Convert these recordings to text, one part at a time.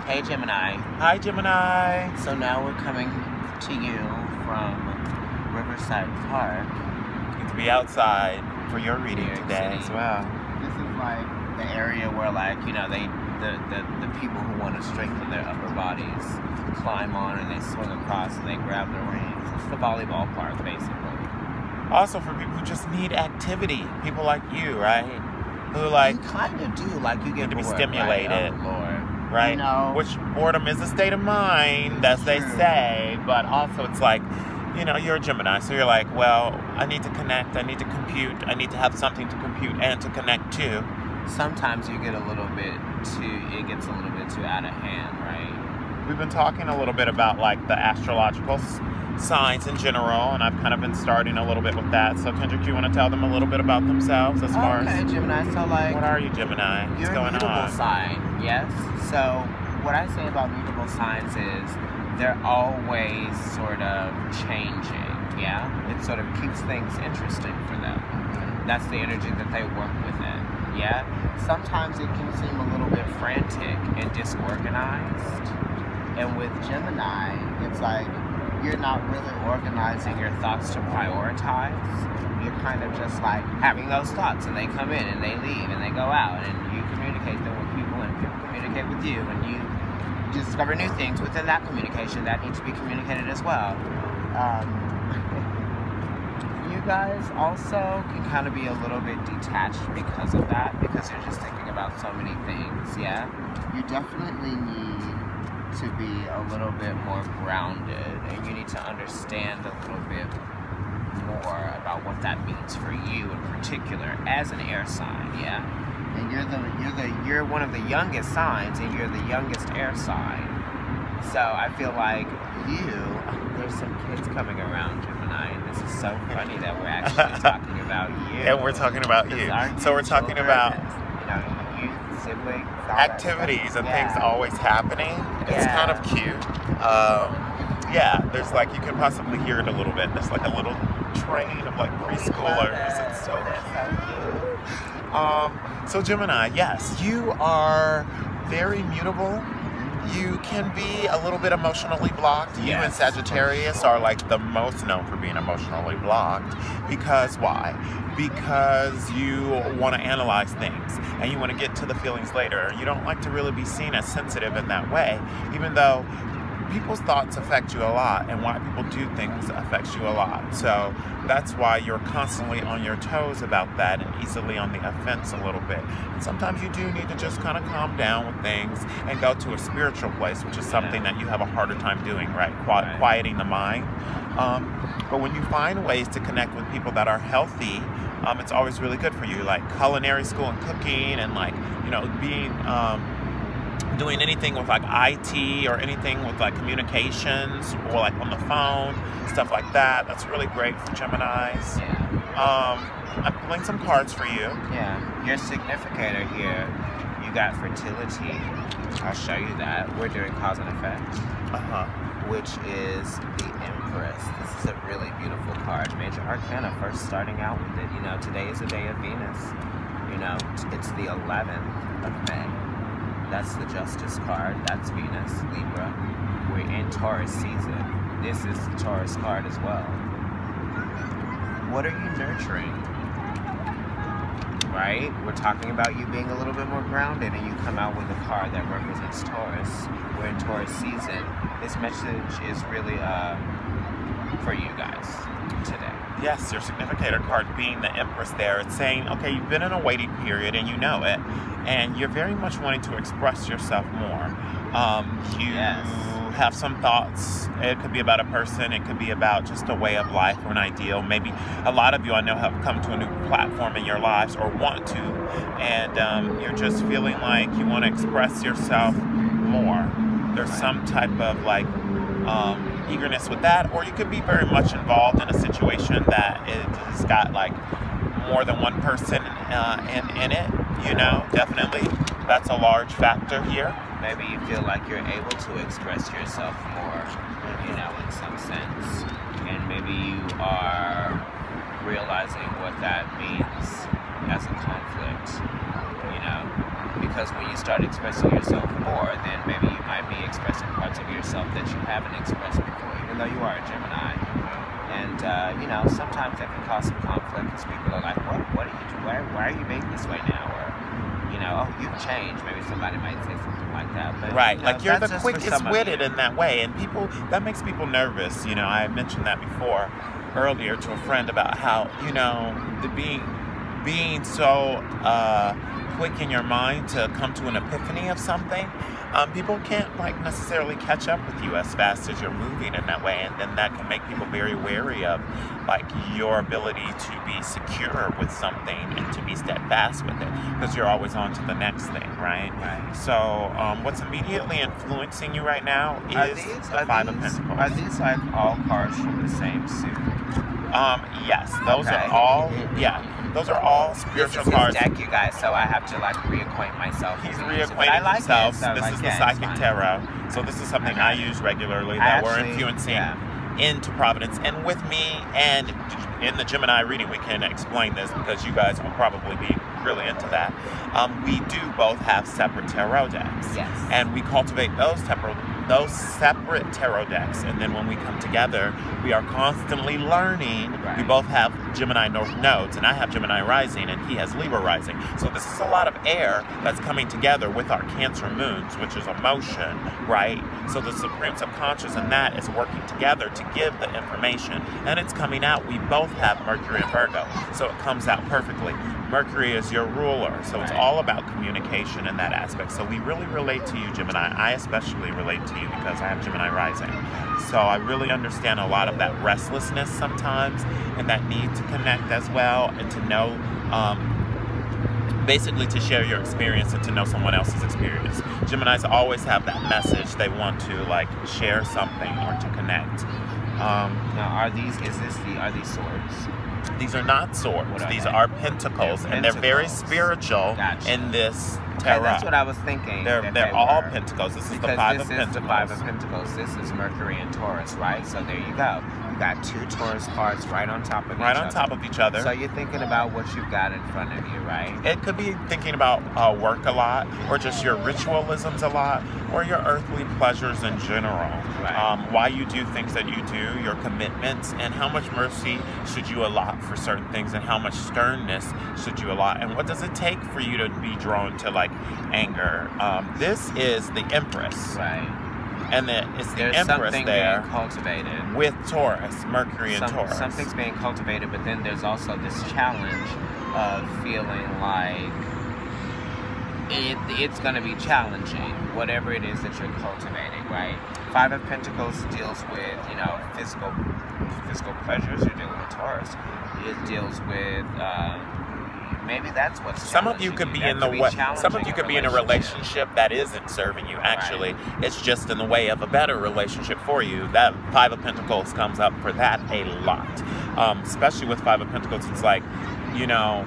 Hey Gemini. Hi Gemini. So now we're coming to you from Riverside Park. You get to be outside for your reading New York today City. as well. This is like the area where, like, you know, the people who want to strengthen their upper bodies climb on and they swing across and they grab their rings. It's the volleyball park, basically. Also for people who just need activity. People like you, right? Who like You kind of do, like, you get need to be bored, stimulated. Right? Oh, Lord. right? You know, Which boredom is a state of mind, as they True. say, but also it's like, you know, you're a Gemini, so you're like, well, I need to connect, I need to compute, I need to have something to compute and to connect to. sometimes you get a little bit it gets a little bit too out of hand, right? We've been talking a little bit about like the astrological signs in general, and I've kind of been starting a little bit with that. So Kendrick, you want to tell them a little bit about themselves as far Okay, as Gemini, so like, what are you, Gemini? What's you're a going mutable on? sign, yes? So what I say about mutable signs is they're always sort of changing, yeah? It sort of keeps things interesting for them. That's the energy that they work within, yeah? Sometimes it can seem a little bit frantic and disorganized. And with Gemini, it's like you're not really organizing your thoughts to prioritize. You're kind of just like having those thoughts, and they come in and they leave and they go out, and you communicate them with people and people communicate with you, and you discover new things within that communication that need to be communicated as well. You guys also can kind of be a little bit detached because of that, because you're just thinking about so many things, yeah? You definitely need to be a little bit more grounded, and you need to understand a little bit more about what that means for you in particular as an air sign, yeah? And you're one of the youngest signs, and you're the youngest air sign. So I feel like there's some kids coming around, Gemini, and this is so funny that we're actually talking about you. And we're talking about you. So we're talking about youth, siblings, activities and things always happening. It's kind of cute. Yeah, there's like, you can possibly hear it a little bit. There's like a little train of like preschoolers. It's so cute. So Gemini, yes, you are very mutable. You can be a little bit emotionally blocked. You and Sagittarius are like the most known for being emotionally blocked. Because why? Because you want to analyze things and you want to get to the feelings later. You don't like to really be seen as sensitive in that way, even though people's thoughts affect you a lot, and why people do things affects you a lot. So that's why you're constantly on your toes about that and easily on the offense a little bit. And sometimes you do need to just kind of calm down with things and go to a spiritual place, which is something that you have a harder time doing, right? Quieting the mind. But when you find ways to connect with people that are healthy, it's always really good for you, like culinary school and cooking, and like, you know, being doing anything with like IT or anything with like communications or like on the phone, stuff like that. That's really great for Geminis. I'm pulling some cards for you. Yeah, your significator here, you got fertility. I'll show you that. We're doing cause and effect, which is the Empress. This is a really beautiful card. Major Arcana, first starting out with it. You know, today is a day of Venus. You know, it's the 11th of May. That's the Justice card. That's Venus, Libra. We're in Taurus season. This is the Taurus card as well. What are you nurturing? Right? We're talking about you being a little bit more grounded, and you come out with a card that represents Taurus. We're in Taurus season. This message is really for you guys today. Yes, your significator card being the Empress there. It's saying, okay, you've been in a waiting period and you know it, and you're very much wanting to express yourself more. You have some thoughts. It could be about a person. It could be about just a way of life or an ideal. Maybe a lot of you I know have come to a new platform in your lives or want to, and you're just feeling like you want to express yourself more. There's some type of like eagerness with that, or you could be very much involved in a situation that has got like more than one person in it, you know. Definitely that's a large factor here. Maybe you feel like you're able to express yourself more, you know, in some sense, and maybe you are realizing what that means as a conflict, you know, Because when you start expressing yourself more, then maybe you might be expressing parts of yourself that you haven't expressed before, even though you are a Gemini. And, sometimes that can cause some conflict because people are like, what are you doing? Why are you being this way now? Or, oh, you've changed. Maybe somebody might say something like that. But, right, like you're the that's just for quickest some of witted you. in that way. And that makes people nervous. I mentioned that before earlier to a friend about how, the being so quick in your mind to come to an epiphany of something, people can't necessarily catch up with you as fast as you're moving in that way, and then that can make people very wary of your ability to be secure with something and to be steadfast with it, because you're always on to the next thing, right? Right. So what's immediately influencing you right now is the Five of Pentacles. Are these all cards from the same suit? Yes, those are all. Yeah, those are all spiritual cards. This is his deck, you guys, so I have to reacquaint myself. He's reacquainting himself. This is the Psychic Tarot. So this is something I use regularly that we're influencing into Providence. And with me and in the Gemini reading, we can explain this because you guys will probably be really into that. We do both have separate tarot decks. Yes. And we cultivate those separate tarot decks, and then when we come together, we are constantly learning. Right. We both have Gemini North nodes, and I have Gemini rising, and he has Libra rising. So this is a lot of air that's coming together with our Cancer moons, which is emotion, right? So the Supreme Subconscious and that is working together to give the information, and it's coming out. We both have Mercury and Virgo, so it comes out perfectly. Mercury is your ruler, so it's all about communication in that aspect. So we really relate to you, Gemini. I especially relate to you because I have Gemini rising. So I really understand a lot of that restlessness sometimes and that need to connect as well, and to know, basically to share your experience and to know someone else's experience. Geminis always have that message. They want to share something or to connect. Now, are these swords? These are not swords. These are pentacles, and they're very spiritual in this tarot. Okay, that's what I was thinking. They're all pentacles. This is the Five of Pentacles. This is the Five of Pentacles. This is Mercury and Taurus, right? So there you go. You got two Taurus cards right on top of each other. Right on top of each other. So you're thinking about what you've got in front of you, right? It could be thinking about work a lot, or just your ritualisms a lot, or your earthly pleasures in general. Right. Why you do things that you do, your commitments, and how much mercy should you allot for certain things, and how much sternness should you allot, and what does it take for you to be drawn to anger. This is the Empress. Right. And it's the There's Empress something there being cultivated with Taurus, Mercury and Taurus. Something's being cultivated, but then there's also this challenge of feeling like it's going to be challenging, whatever it is that you're cultivating, right? Five of Pentacles deals with, physical pleasures. You're dealing with Taurus. It deals with maybe that's what's some of you could be in the way. Some of you could be in a relationship that isn't serving you. Actually, it's just in the way of a better relationship for you. That Five of Pentacles comes up for that a lot, especially with Five of Pentacles. It's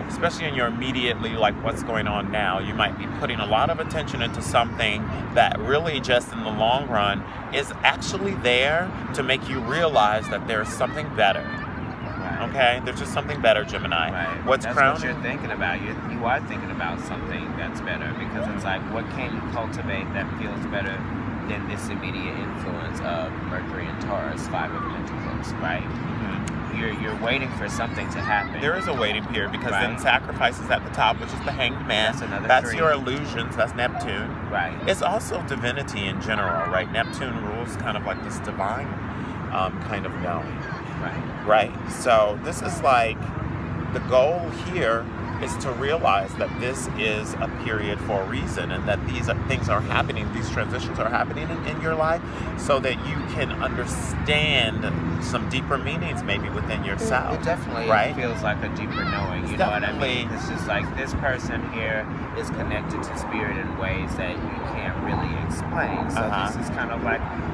especially in your immediately what's going on now. You might be putting a lot of attention into something that really just in the long run is actually there to make you realize that there's something better. Okay, there's just something better, Gemini. Right. What's that's crowning? What you're thinking about. You are thinking about something that's better, because it's what can you cultivate that feels better than this immediate influence of Mercury and Taurus, Five of Pentacles, right? Mm-hmm. You're waiting for something to happen. There is a waiting period, because then sacrifice is at the top, which is the Hanged Man. That's your illusions. That's Neptune. Right. It's also divinity in general, right? Neptune rules kind of this divine kind of knowing. Right. So this is the goal here is to realize that this is a period for a reason, and that these things are happening, these transitions are happening in your life, so that you can understand some deeper meanings maybe within yourself. It definitely feels like a deeper knowing, you know what I mean? It's just this person here is connected to spirit in ways that you can't really explain. So this is kind of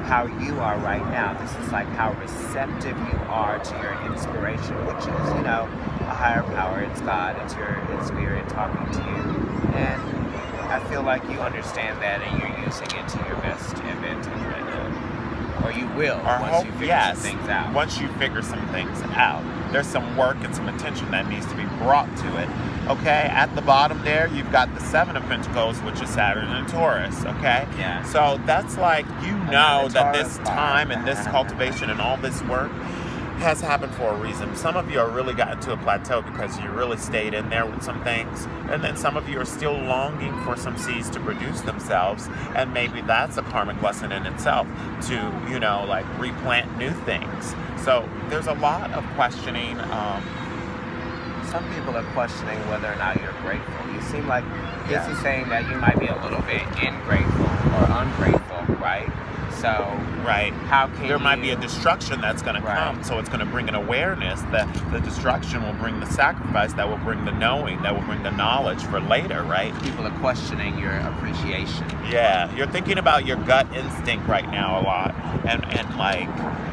how you are right now. This is how receptive you are to your inspiration, which is, a higher power. It's God. It's spirit talking to you. And I feel like you understand that, and you're using it to your best advantage right now. Or you will, once you figure some things out. Once you figure some things out. there's some work and some attention that needs to be brought to it. Okay, at the bottom there, you've got the Seven of Pentacles, which is Saturn and Taurus, okay? Yeah. So that's like, you know that this Taurus time and this cultivation and all this work has happened for a reason. Some of you are really gotten to a plateau because you really stayed in there with some things, and then some of you are still longing for some seeds to produce themselves, and maybe that's a karmic lesson in itself to, you know, like replant new things. So there's a lot of questioning. Some people are questioning whether or not you're grateful. You seem like this is saying that you might be a little bit ingrateful or ungrateful, right? So, right. How can there might be a destruction that's going to come, so it's going to bring an awareness that the destruction will bring the sacrifice, that will bring the knowing, that will bring the knowledge for later, right? People are questioning your appreciation. Yeah, you're thinking about your gut instinct right now a lot, and like,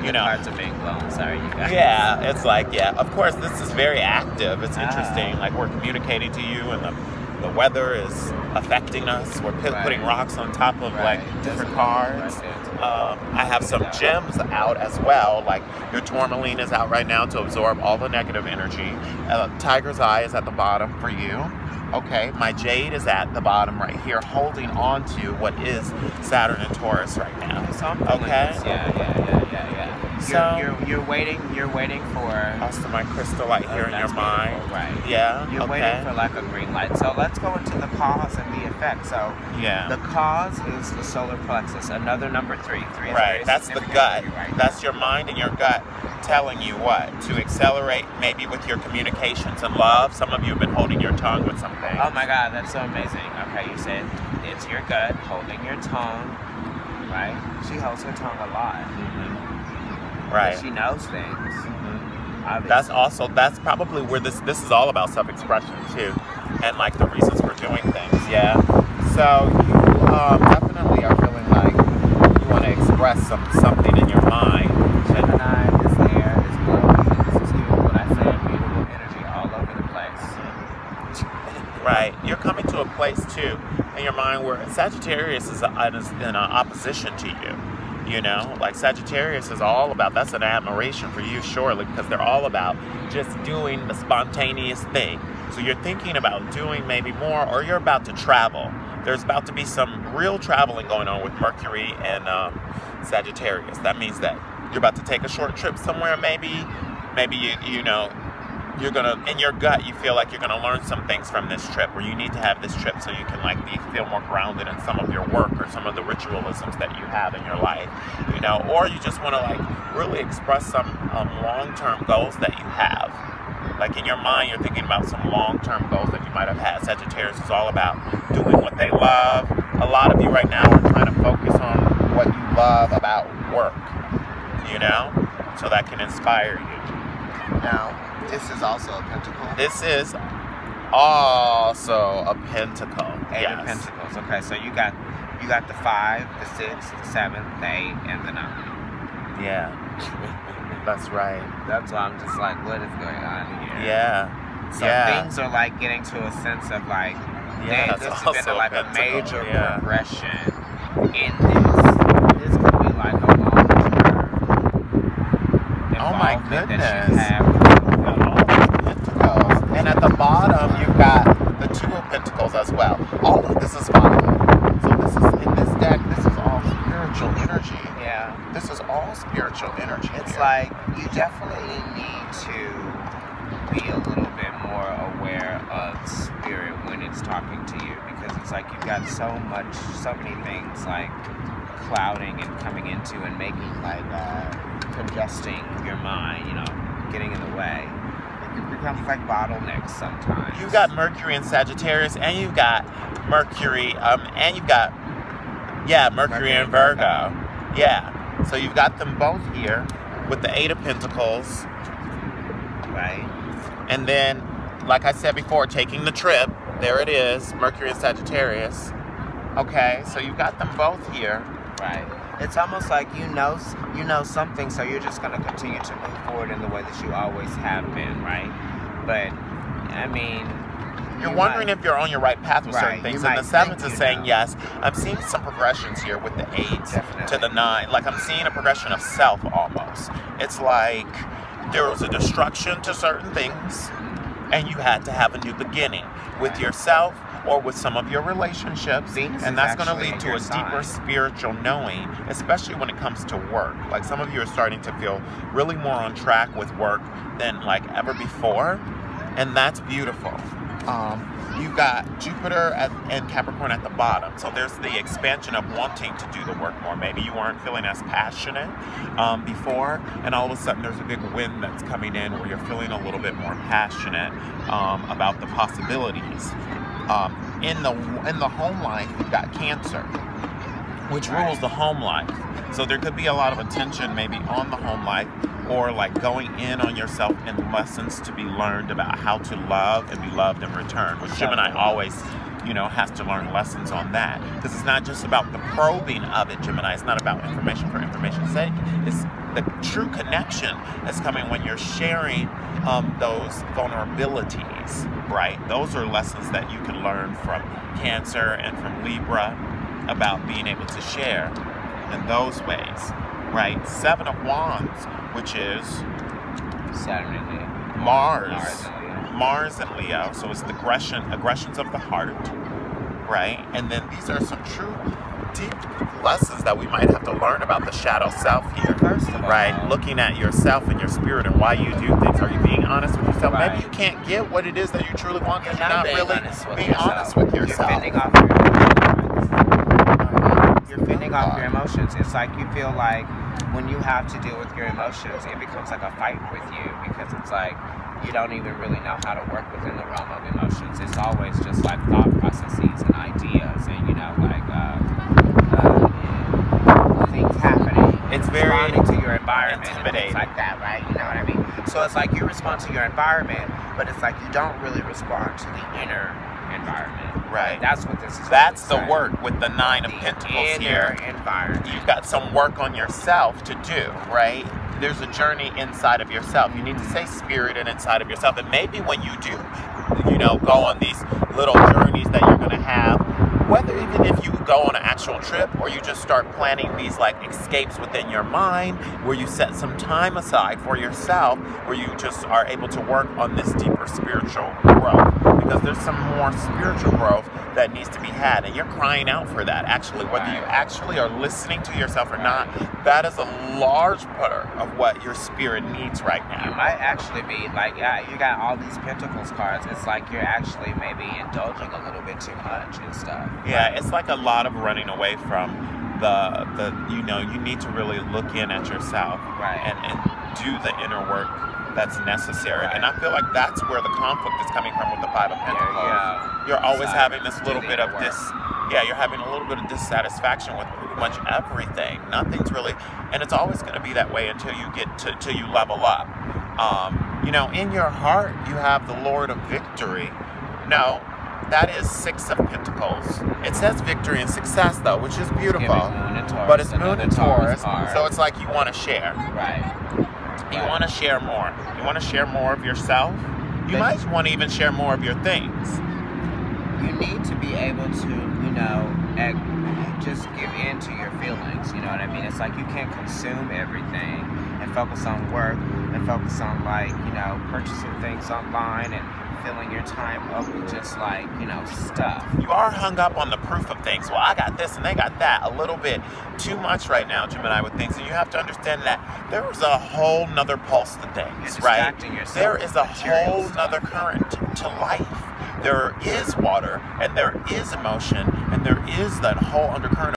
you know, cards are being blown. Sorry, you guys. Yeah, it's like, yeah, of course, this is very active. It's interesting. Like, we're communicating to you, and the weather is affecting us. We're putting rocks on top of like different cards. I have some gems out as well. Like, your tourmaline is out right now to absorb all the negative energy. Tiger's Eye is at the bottom for you. Okay, my jade is at the bottom right here, holding on to what is Saturn and Taurus right now. Okay. Yeah. So you're waiting for also my crystal light here in your mind. Right. Yeah. You're waiting for like a green light. So let's go into the cause and the effect. So the cause is the solar plexus, another number 3. 3 is right. That's the gut. That's your mind and your gut telling you what to accelerate, maybe with your communications and love. Some of you have been holding your tongue with something. Oh my God, that's so amazing. Okay, you said it's your gut holding your tongue, right? She holds her tongue a lot. Right. She knows things. That's probably where this is all about self-expression too, and like the reasons for doing things. Yeah. So you definitely are feeling like you want to express something in your mind. Gemini is there, is blowing. This is you. What I said, beautiful energy all over the place. Right. You're coming to a place too in your mind where Sagittarius is in opposition to you. You know, like Sagittarius is all about, that's an admiration for you, surely, because they're all about just doing the spontaneous thing. So you're thinking about doing maybe more, or you're about to travel. There's about to be some real traveling going on with Mercury and Sagittarius. That means that you're about to take a short trip somewhere, maybe you know, you're gonna, in your gut, you feel like you're gonna learn some things from this trip, or you need to have this trip so you can like feel more grounded in some of your work or some of the ritualisms that you have in your life, you know, or you just want to like really express some long-term goals that you have. Like in your mind, you're thinking about some long-term goals that you might have had. Sagittarius is all about doing what they love. A lot of you right now are trying to focus on what you love about work, you know, so that can inspire you. Now, this is also a pentacle. This is also a pentacle. Eight of Pentacles. Okay, so you got the 5, the 6, the 7, the 8, and the 9. Yeah. That's right. That's why I'm just like, what is going on here? Yeah. So things are like getting to a sense of like, yeah, this has been like a major progression in this. This could be like a long-term involvement that you have. And at the bottom, you've got the 2 of Pentacles as well. All of this is fine. So this is, in this deck, this is all spiritual energy. Yeah. This is all spiritual energy. It's like, you definitely need to be a little bit more aware of spirit when it's talking to you, because it's like you've got so many things like clouding and coming into and making like congesting your mind, you know, getting in the way. It becomes like bottlenecks sometimes. You've got Mercury in Sagittarius, and you've got Mercury, and you've got, Mercury in Virgo. Yeah. So you've got them both here with the 8 of Pentacles. Right. And then, like I said before, taking the trip, there it is, Mercury in Sagittarius. Okay, so you've got them both here. Right. It's almost like you know something, so you're just going to continue to move forward in the way that you always have been, right? But, I mean, you're wondering if you're on your right path with certain things. And the 7th is saying yes. I'm seeing some progressions here with the 8 to the 9. Like, I'm seeing a progression of self almost. It's like There was a destruction to certain things, and you had to have a new beginning with yourself or with some of your relationships. Venus and is that's going to actually lead in to your a deeper sign. spiritual knowing, especially when it comes to work. Like some of you are starting to feel really more on track with work than like ever before, and that's beautiful. You've got Jupiter and Capricorn at the bottom. So there's the expansion of wanting to do the work more. Maybe you weren't feeling as passionate before, and all of a sudden there's a big wind that's coming in where you're feeling a little bit more passionate about the possibilities. In the home life, you've got Cancer, which rules the home life. So there could be a lot of attention maybe on the home life, or like going in on yourself in lessons to be learned about how to love and be loved in return, which Gemini always, has to learn lessons on that. Because it's not just about the probing of it, Gemini. It's not about information for information's sake. It's the true connection that's coming when you're sharing those vulnerabilities, right? Those are lessons that you can learn from Cancer and from Libra about being able to share in those ways, right? Seven of Wands, which is Saturn and Leo. Mars and Leo. So it's the aggressions of the heart, right? And then these are some true deep lessons that we might have to learn about the shadow self here. First of all, right? Looking at yourself and your spirit and why you do things. Are you being honest with yourself? Right. Maybe you can't get what it is that you truly want because you're not not being really being honest with yourself. You're fending off your emotions. You're fending off your emotions. It's like you feel like when you have to deal with your emotions, it becomes like a fight with you, because it's like you don't even really know how to work within the realm of emotions. It's always just like thought processes and ideas and, things happening. It's very responding to your environment and intimidating. things like that, right? You know what I mean? So it's like you respond to your environment, but it's like you don't really respond to the inner environment. Right. That's what this is. That's the work with the Nine of Pentacles here. Environment. You've got some work on yourself to do, right? There's a journey inside of yourself. You need to stay spirited inside of yourself. And maybe when you do, go on these little journeys that you're going to have, whether even if you go on an actual trip or you just start planning these like escapes within your mind where you set some time aside for yourself, where you just are able to work on this deeper spiritual growth, because there's some more spiritual growth that needs to be had, and you're crying out for that. Actually, whether you actually are listening to yourself or not, that is a large part of what your spirit needs right now. You might actually be like, you got all these Pentacles cards. It's like you're actually maybe indulging a little bit too much and stuff. Yeah, it's like a lot of running away from you need to really look in at yourself, right, and do the inner work that's necessary. Right. And I feel like that's where the conflict is coming from with the Five of Pentacles. Yeah. You're always having this little bit of you're having a little bit of dissatisfaction with pretty much everything. Nothing's really, and it's always going to be that way until you get till you level up. In your heart, you have the Lord of Victory. No, that is Six of Pentacles. It says victory and success, though, which is beautiful. But it's Moon and Taurus, so it's like you want to share. Right. You want to share more. You want to share more of yourself. You might want to even share more of your things. You need to be able to, just give in to your feelings. You know what I mean? It's like you can't consume everything and focus on work and focus on purchasing things online and filling your time up with just stuff. You are hung up on the proof of things. Well, I got this and they got that. A little bit too much right now, Gemini, with things. And you have to understand that there is a whole nother pulse to things, right? There is a whole nother current to life. There is water and there is emotion and there is that whole undercurrent